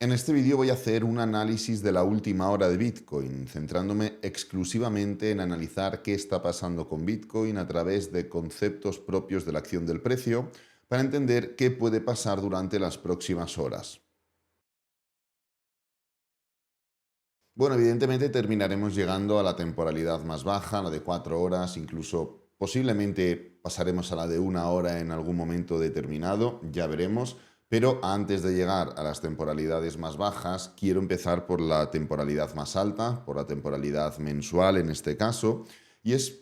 En este vídeo voy a hacer un análisis de la última hora de Bitcoin, centrándome exclusivamente en analizar qué está pasando con Bitcoin a través de conceptos propios de la acción del precio para entender qué puede pasar durante las próximas horas. Bueno, evidentemente terminaremos llegando a la temporalidad más baja, la de 4 horas, incluso posiblemente pasaremos a la de 1 hora en algún momento determinado, ya veremos. Pero antes de llegar a las temporalidades más bajas, quiero empezar por la temporalidad más alta, por la temporalidad mensual en este caso, y es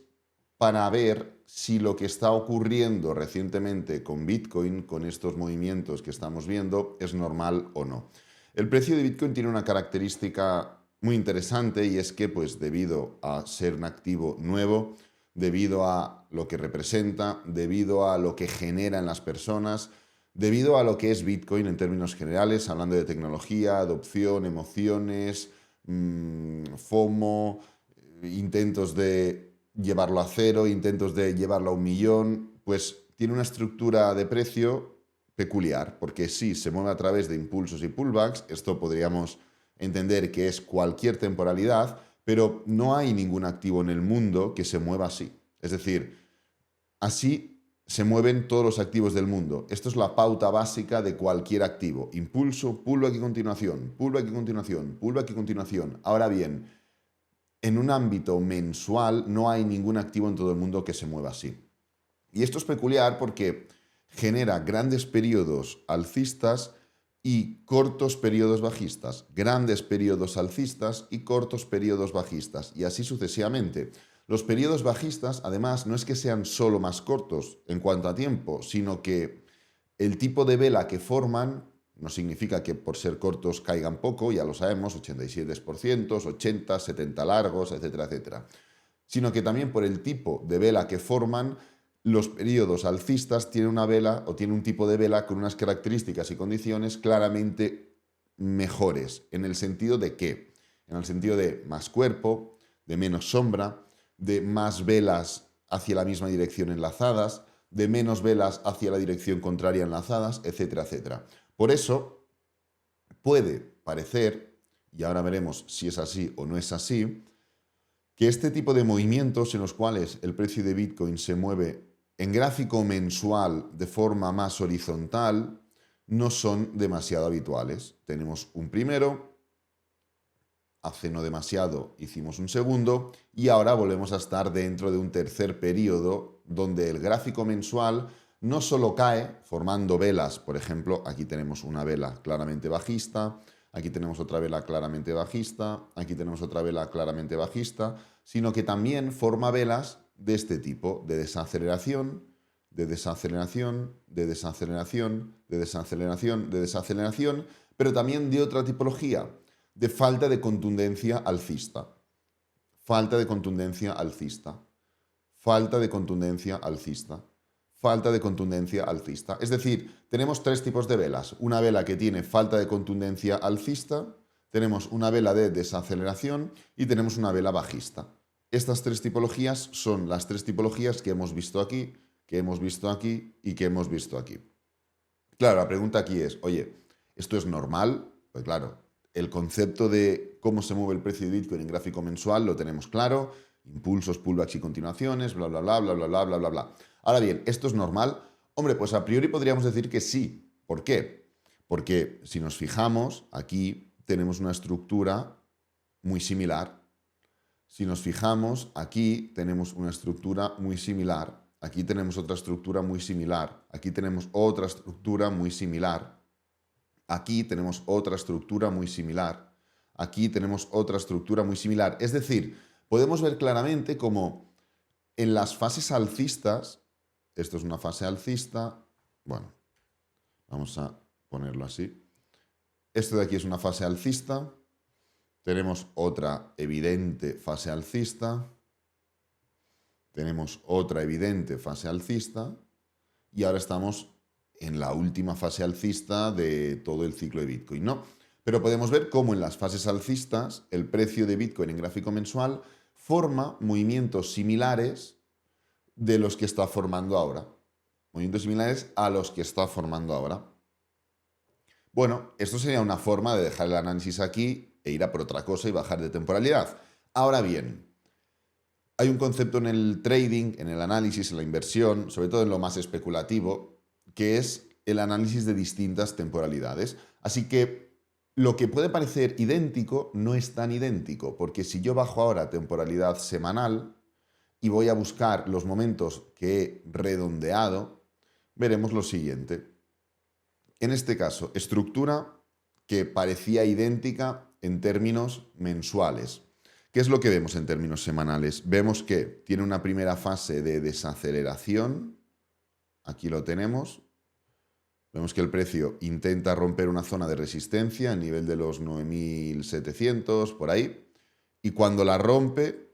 para ver si lo que está ocurriendo recientemente con Bitcoin, con estos movimientos que estamos viendo, es normal o no. El precio de Bitcoin tiene una característica muy interesante y es que, pues, debido a ser un activo nuevo, debido a lo que representa, debido a lo que genera en las personas, debido a lo que es Bitcoin en términos generales, hablando de tecnología, adopción, emociones, FOMO, intentos de llevarlo a cero, intentos de llevarlo a 1 millón, pues tiene una estructura de precio peculiar, porque sí, se mueve a través de impulsos y pullbacks, esto podríamos entender que es cualquier temporalidad, pero no hay ningún activo en el mundo que se mueva así. Es decir, así se mueven todos los activos del mundo. Esto es la pauta básica de cualquier activo. Impulso, pullback y continuación, pullback y continuación, pullback y continuación. Ahora bien, en un ámbito mensual no hay ningún activo en todo el mundo que se mueva así. Y esto es peculiar porque genera grandes periodos alcistas y cortos periodos bajistas, grandes periodos alcistas y cortos periodos bajistas, y así sucesivamente. Los periodos bajistas, además, no es que sean solo más cortos en cuanto a tiempo, sino que el tipo de vela que forman no significa que por ser cortos caigan poco, ya lo sabemos, 87%, 80, 70 largos, etcétera, etcétera, sino que también por el tipo de vela que forman, los periodos alcistas tienen una vela o tienen un tipo de vela con unas características y condiciones claramente mejores. ¿En el sentido de qué? En el sentido de más cuerpo, de menos sombra, de más velas hacia la misma dirección enlazadas, de menos velas hacia la dirección contraria enlazadas, etcétera, etcétera. Por eso puede parecer, y ahora veremos si es así o no es así, que este tipo de movimientos en los cuales el precio de Bitcoin se mueve en gráfico mensual de forma más horizontal no son demasiado habituales. Tenemos un primero, hace no demasiado hicimos un segundo y ahora volvemos a estar dentro de un tercer periodo donde el gráfico mensual no solo cae formando velas, por ejemplo, aquí tenemos una vela claramente bajista, aquí tenemos otra vela claramente bajista, aquí tenemos otra vela claramente bajista, sino que también forma velas de este tipo, de desaceleración, de desaceleración, de desaceleración, de desaceleración, de desaceleración, pero también de otra tipología, de falta de contundencia alcista. Falta de contundencia alcista. Falta de contundencia alcista. Falta de contundencia alcista. Es decir, tenemos 3 tipos de velas. Una vela que tiene falta de contundencia alcista, tenemos una vela de desaceleración y tenemos una vela bajista. Estas 3 tipologías son las 3 tipologías que hemos visto aquí, que hemos visto aquí y que hemos visto aquí. Claro, la pregunta aquí es, oye, ¿esto es normal? Pues claro, el concepto de cómo se mueve el precio de Bitcoin en gráfico mensual lo tenemos claro, impulsos, pullbacks y continuaciones, bla, bla, bla, bla, bla, bla, bla, bla, bla. Ahora bien, ¿esto es normal? Hombre, pues a priori podríamos decir que sí. ¿Por qué? Porque si nos fijamos, aquí tenemos una estructura muy similar. Si nos fijamos, aquí tenemos una estructura muy similar. Aquí tenemos otra estructura muy similar. Aquí tenemos otra estructura muy similar. Aquí tenemos otra estructura muy similar. Aquí tenemos otra estructura muy similar. Es decir, podemos ver claramente cómo en las fases alcistas, esto es una fase alcista, bueno, vamos a ponerlo así. Esto de aquí es una fase alcista. Tenemos otra evidente fase alcista. Tenemos otra evidente fase alcista. Y ahora estamos en la última fase alcista de todo el ciclo de Bitcoin, ¿no? Pero podemos ver cómo en las fases alcistas el precio de Bitcoin en gráfico mensual forma movimientos similares de los que está formando ahora. Movimientos similares a los que está formando ahora. Bueno, esto sería una forma de dejar el análisis aquí e ir a por otra cosa y bajar de temporalidad. Ahora bien, hay un concepto en el trading, en el análisis, en la inversión, sobre todo en lo más especulativo, que es el análisis de distintas temporalidades. Así que lo que puede parecer idéntico no es tan idéntico, porque si yo bajo ahora temporalidad semanal y voy a buscar los momentos que he redondeado, veremos lo siguiente. En este caso, estructura que parecía idéntica en términos mensuales. ¿Qué es lo que vemos en términos semanales? Vemos que tiene una primera fase de desaceleración. Aquí lo tenemos. Vemos que el precio intenta romper una zona de resistencia, el nivel de los 9.700, por ahí. Y cuando la rompe,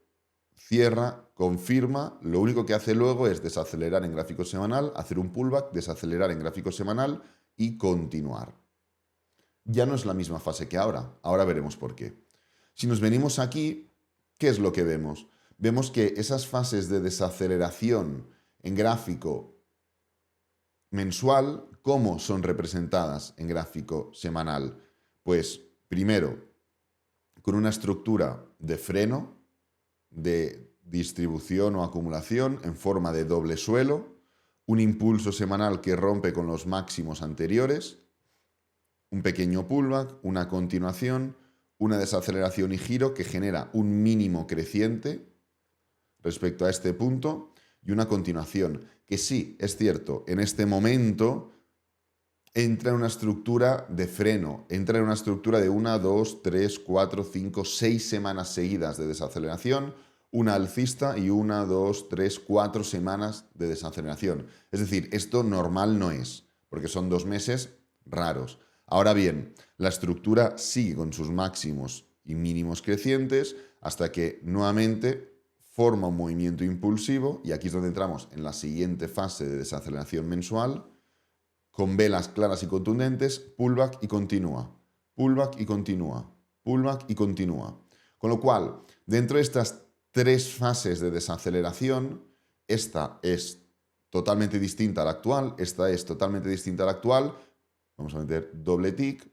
cierra, confirma. Lo único que hace luego es desacelerar en gráfico semanal, hacer un pullback, desacelerar en gráfico semanal y continuar. Ya no es la misma fase que ahora. Ahora veremos por qué. Si nos venimos aquí, ¿qué es lo que vemos? Vemos que esas fases de desaceleración en gráfico mensual, ¿cómo son representadas en gráfico semanal? Pues primero, con una estructura de freno, de distribución o acumulación en forma de doble suelo, un impulso semanal que rompe con los máximos anteriores, un pequeño pullback, una continuación, una desaceleración y giro que genera un mínimo creciente respecto a este punto y una continuación que sí, es cierto, en este momento entra en una estructura de freno, entra en una estructura de 1, 2, 3, 4, 5, 6 semanas seguidas de desaceleración, una alcista y 1, 2, 3, 4 semanas de desaceleración. Es decir, esto normal no es, porque son 2 meses raros. Ahora bien, la estructura sigue con sus máximos y mínimos crecientes hasta que nuevamente forma un movimiento impulsivo y aquí es donde entramos en la siguiente fase de desaceleración mensual con velas claras y contundentes, pullback y continúa, pullback y continúa, pullback y continúa. Con lo cual, dentro de estas 3 fases de desaceleración, esta es totalmente distinta a la actual, esta es totalmente distinta a la actual, vamos a meter doble tick,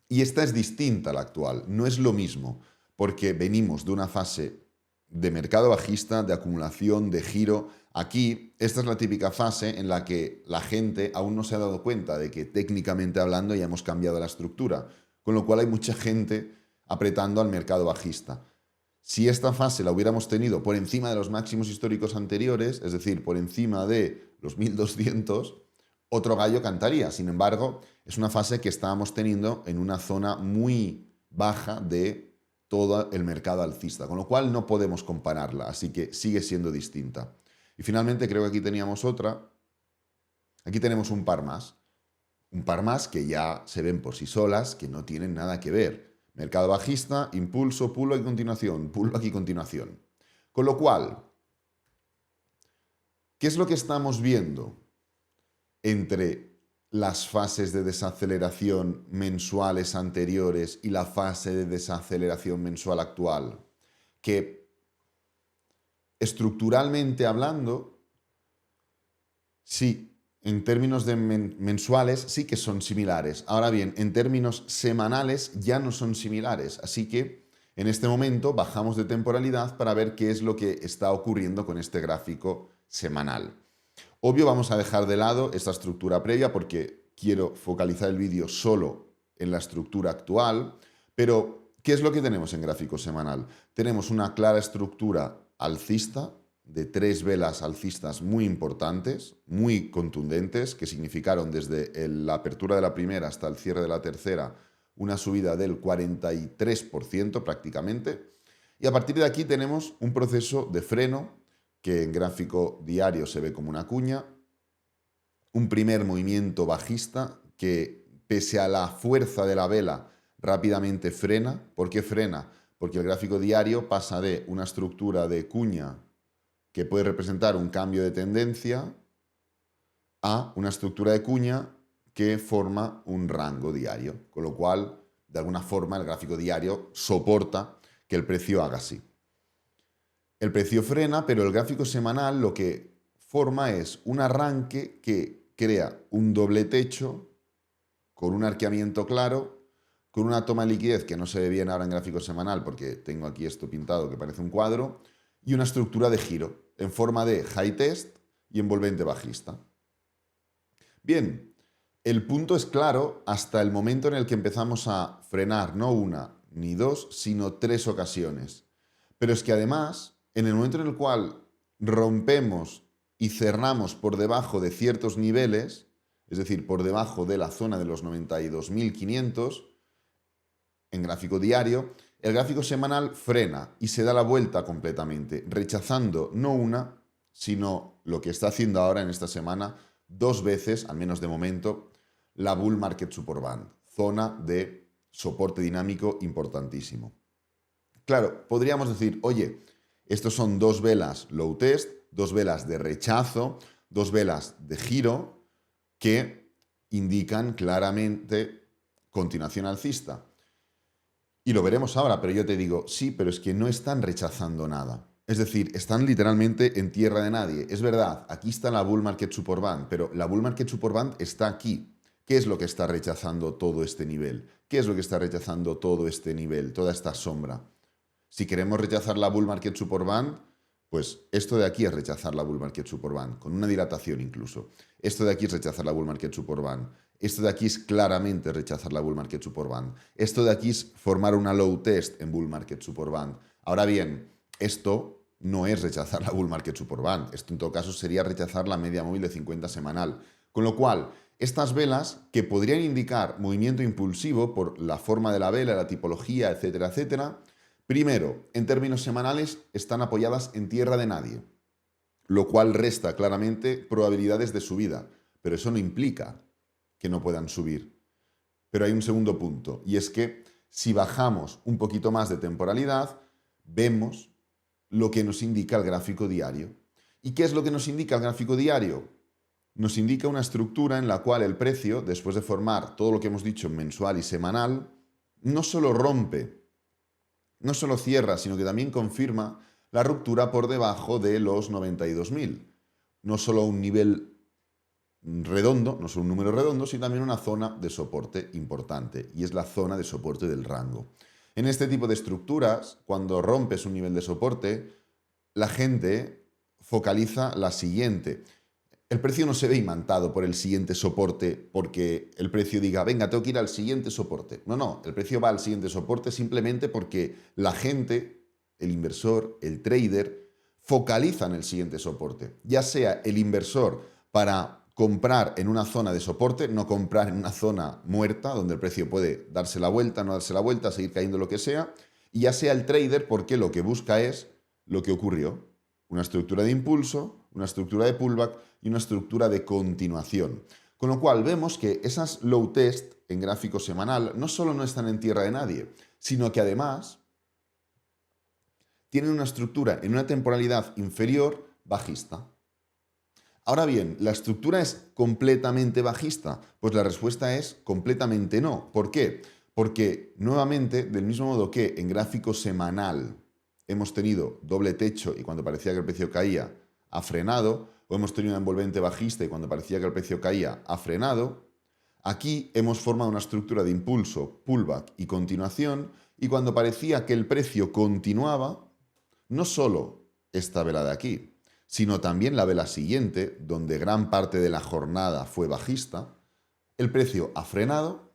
y esta es distinta a la actual, no es lo mismo, porque venimos de una fase de mercado bajista, de acumulación, de giro. Aquí, esta es la típica fase en la que la gente aún no se ha dado cuenta de que técnicamente hablando ya hemos cambiado la estructura, con lo cual hay mucha gente apretando al mercado bajista. Si esta fase la hubiéramos tenido por encima de los máximos históricos anteriores, es decir, por encima de los 1200, otro gallo cantaría. Sin embargo, es una fase que estábamos teniendo en una zona muy baja de todo el mercado alcista, con lo cual no podemos compararla, así que sigue siendo distinta. Y finalmente creo que aquí teníamos otra. Aquí tenemos un par más que ya se ven por sí solas, que no tienen nada que ver. Mercado bajista, impulso, pullback y continuación, pullback y continuación. Con lo cual, ¿qué es lo que estamos viendo entre las fases de desaceleración mensuales anteriores y la fase de desaceleración mensual actual? Que estructuralmente hablando, sí, en términos de mensuales sí que son similares. Ahora bien, en términos semanales ya no son similares. Así que en este momento bajamos de temporalidad para ver qué es lo que está ocurriendo con este gráfico semanal. Obvio, vamos a dejar de lado esta estructura previa porque quiero focalizar el vídeo solo en la estructura actual, pero ¿qué es lo que tenemos en gráfico semanal? Tenemos una clara estructura alcista de 3 velas alcistas muy importantes, muy contundentes, que significaron desde la apertura de la primera hasta el cierre de la tercera una subida del 43% prácticamente. Y a partir de aquí tenemos un proceso de freno que en gráfico diario se ve como una cuña, un primer movimiento bajista que pese a la fuerza de la vela rápidamente frena. ¿Por qué frena? Porque el gráfico diario pasa de una estructura de cuña que puede representar un cambio de tendencia a una estructura de cuña que forma un rango diario, con lo cual de alguna forma el gráfico diario soporta que el precio haga así. El precio frena, pero el gráfico semanal lo que forma es un arranque que crea un doble techo con un arqueamiento claro, con una toma de liquidez que no se ve bien ahora en gráfico semanal porque tengo aquí esto pintado que parece un cuadro, y una estructura de giro en forma de high test y envolvente bajista. Bien, el punto es claro hasta el momento en el que empezamos a frenar no una ni dos, sino tres ocasiones. Pero es que además, en el momento en el cual rompemos y cerramos por debajo de ciertos niveles, es decir, por debajo de la zona de los 92.500, en gráfico diario, el gráfico semanal frena y se da la vuelta completamente, rechazando no una, sino lo que está haciendo ahora en esta semana, dos veces, al menos de momento, la Bull Market Support Band, zona de soporte dinámico importantísimo. Claro, podríamos decir, oye, estos son dos velas low test, dos velas de rechazo, dos velas de giro que indican claramente continuación alcista. Y lo veremos ahora, pero yo te digo, sí, pero es que no están rechazando nada. Es decir, están literalmente en tierra de nadie. Es verdad, aquí está la Bull Market Support Band, pero la Bull Market Support Band está aquí. ¿Qué es lo que está rechazando todo este nivel? ¿Qué es lo que está rechazando todo este nivel, toda esta sombra? Si queremos rechazar la Bull Market Support Band, pues esto de aquí es rechazar la Bull Market Support Band, con una dilatación incluso. Esto de aquí es rechazar la Bull Market Support Band. Esto de aquí es claramente rechazar la Bull Market Support Band. Esto de aquí es formar una low test en Bull Market Support Band. Ahora bien, esto no es rechazar la Bull Market Support Band. Esto en todo caso sería rechazar la media móvil de 50 semanal. Con lo cual, estas velas que podrían indicar movimiento impulsivo por la forma de la vela, la tipología, etcétera, etcétera, primero, en términos semanales, están apoyadas en tierra de nadie, lo cual resta claramente probabilidades de subida, pero eso no implica que no puedan subir. Pero hay un segundo punto, y es que si bajamos un poquito más de temporalidad, vemos lo que nos indica el gráfico diario. ¿Y qué es lo que nos indica el gráfico diario? Nos indica una estructura en la cual el precio, después de formar todo lo que hemos dicho mensual y semanal, no solo rompe, no solo cierra, sino que también confirma la ruptura por debajo de los 92.000. No solo un nivel redondo, no solo un número redondo, sino también una zona de soporte importante, y es la zona de soporte del rango. En este tipo de estructuras, cuando rompes un nivel de soporte, la gente focaliza la siguiente. El precio no se ve imantado por el siguiente soporte porque el precio diga, venga, tengo que ir al siguiente soporte. No, el precio va al siguiente soporte simplemente porque la gente, el inversor, el trader, focaliza en el siguiente soporte. Ya sea el inversor para comprar en una zona de soporte, no comprar en una zona muerta donde el precio puede darse la vuelta, no darse la vuelta, seguir cayendo lo que sea, y ya sea el trader porque lo que busca es lo que ocurrió, una estructura de impulso, una estructura de pullback y una estructura de continuación. Con lo cual vemos que esas low test en gráfico semanal no solo no están en tierra de nadie, sino que además tienen una estructura en una temporalidad inferior bajista. Ahora bien, ¿la estructura es completamente bajista? Pues la respuesta es completamente no. ¿Por qué? Porque nuevamente, del mismo modo que en gráfico semanal hemos tenido doble techo y cuando parecía que el precio caía, ha frenado, o hemos tenido una envolvente bajista y cuando parecía que el precio caía, ha frenado, aquí hemos formado una estructura de impulso, pullback y continuación, y cuando parecía que el precio continuaba, no solo esta vela de aquí, sino también la vela siguiente, donde gran parte de la jornada fue bajista, el precio ha frenado,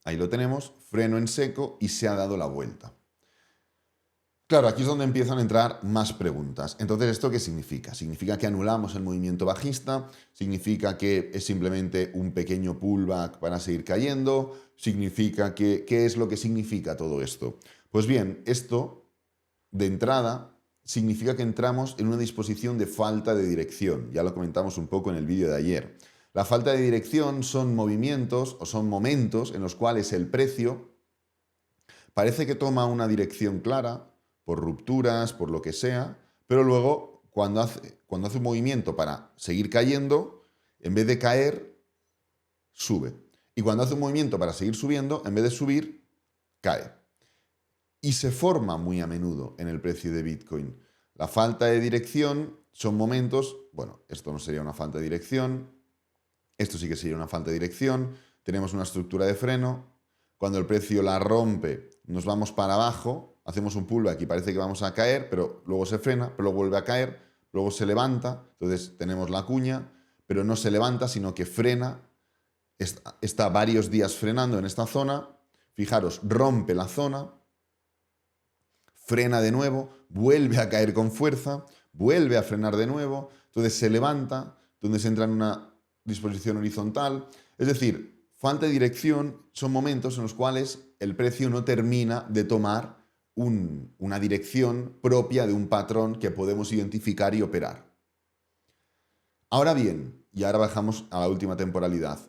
ahí lo tenemos, freno en seco y se ha dado la vuelta. Claro, aquí es donde empiezan a entrar más preguntas. Entonces, ¿esto qué significa? ¿Significa que anulamos el movimiento bajista? ¿Significa que es simplemente un pequeño pullback para seguir cayendo? ¿Significa que, qué es lo que significa todo esto? Pues bien, esto, de entrada, significa que entramos en una disposición de falta de dirección. Ya lo comentamos un poco en el vídeo de ayer. La falta de dirección son movimientos o son momentos en los cuales el precio parece que toma una dirección clara, por rupturas, por lo que sea, pero luego cuando hace un movimiento para seguir cayendo, en vez de caer, sube. Y cuando hace un movimiento para seguir subiendo, en vez de subir, cae. Y se forma muy a menudo en el precio de Bitcoin. La falta de dirección son momentos, bueno, esto no sería una falta de dirección, Esto sí que sería una falta de dirección. Tenemos una estructura de freno. Cuando el precio la rompe, nos vamos para abajo, hacemos un pullback y parece que vamos a caer, pero luego se frena, pero luego vuelve a caer, luego se levanta. Entonces tenemos la cuña, pero no se levanta, sino que frena. Está varios días frenando en esta zona. Fijaros, rompe la zona, frena de nuevo, vuelve a caer con fuerza, vuelve a frenar de nuevo, entonces se levanta, donde se entra en una disposición horizontal. Es decir, falta de dirección son momentos en los cuales el precio no termina de tomar una dirección propia de un patrón que podemos identificar y operar. Ahora bien, y ahora bajamos a la última temporalidad.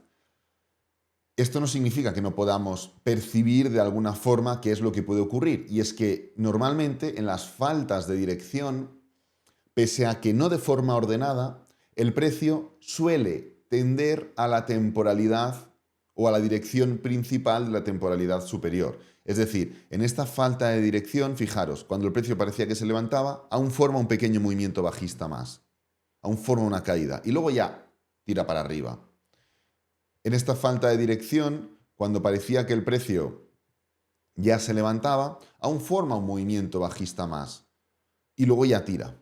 Esto no significa que no podamos percibir de alguna forma qué es lo que puede ocurrir. Y es que normalmente en las faltas de dirección, pese a que no de forma ordenada, el precio suele tender a la temporalidad o a la dirección principal de la temporalidad superior. Es decir, en esta falta de dirección, fijaros, cuando el precio parecía que se levantaba, aún forma un pequeño movimiento bajista más. Aún forma una caída. Y luego ya tira para arriba. En esta falta de dirección, cuando parecía que el precio ya se levantaba, aún forma un movimiento bajista más. Y luego ya tira.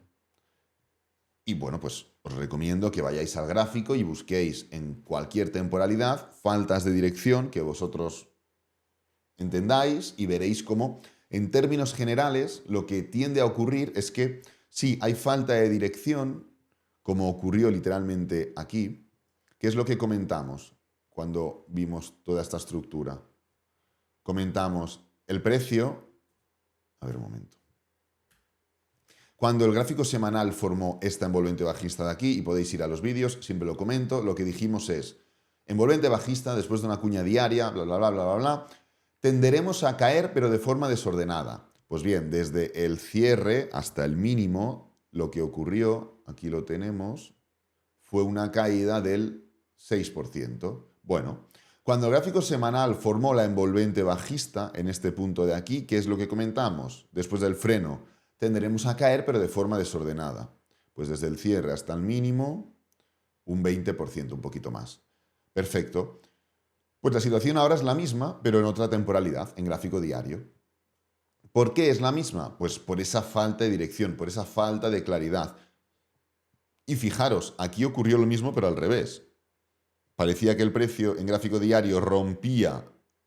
Y bueno, pues os recomiendo que vayáis al gráfico y busquéis en cualquier temporalidad faltas de dirección que vosotros entendáis y veréis cómo, en términos generales, lo que tiende a ocurrir es que sí, hay falta de dirección, como ocurrió literalmente aquí, que es lo que comentamos cuando vimos toda esta estructura. Comentamos el precio. A ver un momento. Cuando el gráfico semanal formó esta envolvente bajista de aquí, y podéis ir a los vídeos, siempre lo comento, lo que dijimos es, envolvente bajista después de una cuña diaria, bla, bla, bla, bla, bla, bla, tenderemos a caer pero de forma desordenada. Pues bien, desde el cierre hasta el mínimo, lo que ocurrió, aquí lo tenemos, fue una caída del 6%. Bueno, cuando el gráfico semanal formó la envolvente bajista en este punto de aquí, ¿qué es lo que comentamos? Después del freno, tenderemos a caer, pero de forma desordenada. Pues desde el cierre hasta el mínimo, un 20%, un poquito más. Perfecto. Pues la situación ahora es la misma, pero en otra temporalidad, en gráfico diario. ¿Por qué es la misma? Pues por esa falta de dirección, por esa falta de claridad. Y fijaros, aquí ocurrió lo mismo, pero al revés. Parecía que el precio en gráfico diario rompía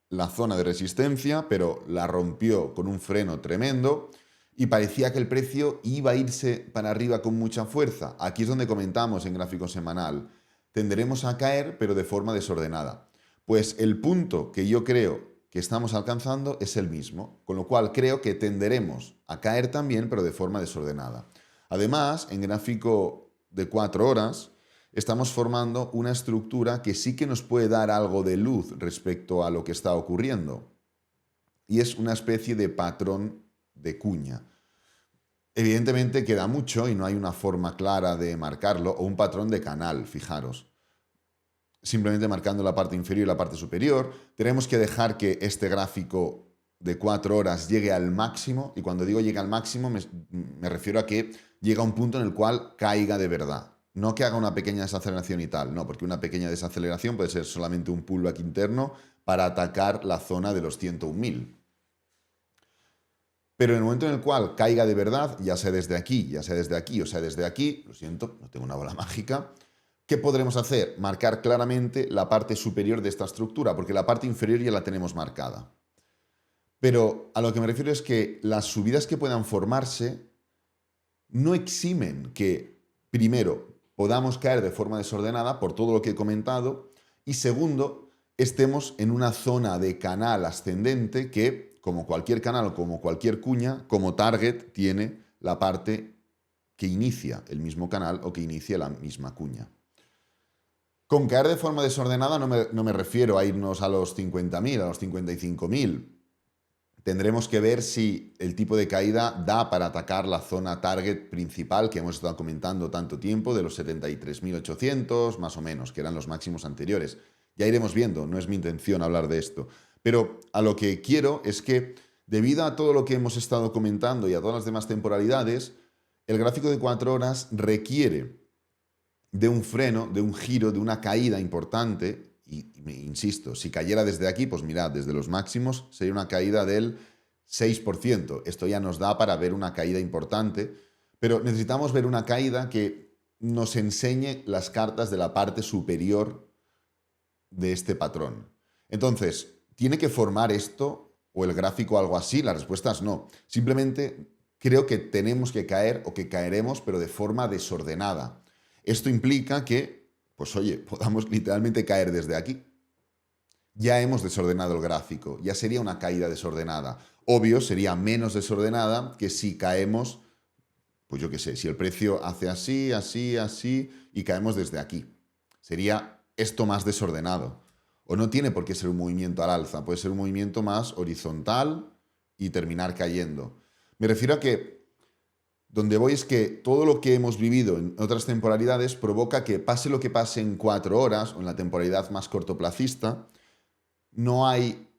la zona de resistencia, pero la rompió con un freno tremendo y parecía que el precio iba a irse para arriba con mucha fuerza. Aquí es donde comentamos en gráfico semanal. Tenderemos a caer, pero de forma desordenada. Pues el punto que yo creo que estamos alcanzando es el mismo, con lo cual creo que tenderemos a caer también, pero de forma desordenada. Además, en gráfico de 4 horas, estamos formando una estructura que sí que nos puede dar algo de luz respecto a lo que está ocurriendo. Y es una especie de patrón de cuña. Evidentemente queda mucho y no hay una forma clara de marcarlo, o un patrón de canal, fijaros. Simplemente marcando la parte inferior y la parte superior. Tenemos que dejar que este gráfico de 4 horas llegue al máximo, y cuando digo llega al máximo me refiero a que llega a un punto en el cual caiga de verdad. No que haga una pequeña desaceleración y tal, no, porque una pequeña desaceleración puede ser solamente un pullback interno para atacar la zona de los 101.000. Pero en el momento en el cual caiga de verdad, ya sea desde aquí, ya sea desde aquí o sea desde aquí, lo siento, no tengo una bola mágica, ¿qué podremos hacer? Marcar claramente la parte superior de esta estructura, porque la parte inferior ya la tenemos marcada. Pero a lo que me refiero es que las subidas que puedan formarse no eximen que, primero, podamos caer de forma desordenada por todo lo que he comentado, y segundo, estemos en una zona de canal ascendente que, como cualquier canal o como cualquier cuña, como target tiene la parte que inicia el mismo canal o que inicia la misma cuña. Con caer de forma desordenada no me refiero a irnos a los 50.000, a los 55.000. Tendremos que ver si el tipo de caída da para atacar la zona target principal que hemos estado comentando tanto tiempo, de los 73.800, más o menos, que eran los máximos anteriores. Ya iremos viendo, no es mi intención hablar de esto. Pero a lo que quiero es que, debido a todo lo que hemos estado comentando y a todas las demás temporalidades, el gráfico de 4 horas requiere de un freno, de un giro, de una caída importante. Y insisto, si cayera desde aquí, pues mirad, desde los máximos sería una caída del 6%. Esto ya nos da para ver una caída importante, pero necesitamos ver una caída que nos enseñe las cartas de la parte superior de este patrón. Entonces, ¿tiene que formar esto o el gráfico algo así? La respuesta es no. Simplemente creo que tenemos que caer o que caeremos, pero de forma desordenada. Esto implica que, pues oye, podamos literalmente caer desde aquí. Ya hemos desordenado el gráfico, ya sería una caída desordenada. Obvio, sería menos desordenada que si caemos, pues yo qué sé, si el precio hace así, así, así y caemos desde aquí. Sería esto más desordenado. O no tiene por qué ser un movimiento al alza, puede ser un movimiento más horizontal y terminar cayendo. Me refiero a que donde voy es que todo lo que hemos vivido en otras temporalidades provoca que pase lo que pase en 4 horas o en la temporalidad más cortoplacista, no hay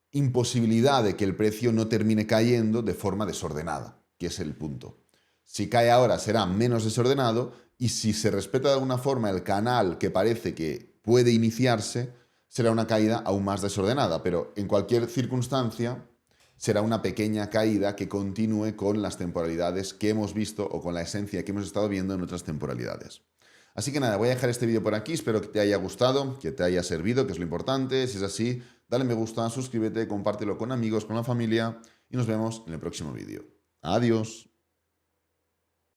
imposibilidad de que el precio no termine cayendo de forma desordenada, que es el punto. Si cae ahora será menos desordenado y si se respeta de alguna forma el canal que parece que puede iniciarse, será una caída aún más desordenada, pero en cualquier circunstancia será una pequeña caída que continúe con las temporalidades que hemos visto o con la esencia que hemos estado viendo en otras temporalidades. Así que nada, voy a dejar este vídeo por aquí, espero que te haya gustado, que te haya servido, que es lo importante. Si es así, dale me gusta, suscríbete, compártelo con amigos, con la familia y nos vemos en el próximo vídeo. Adiós.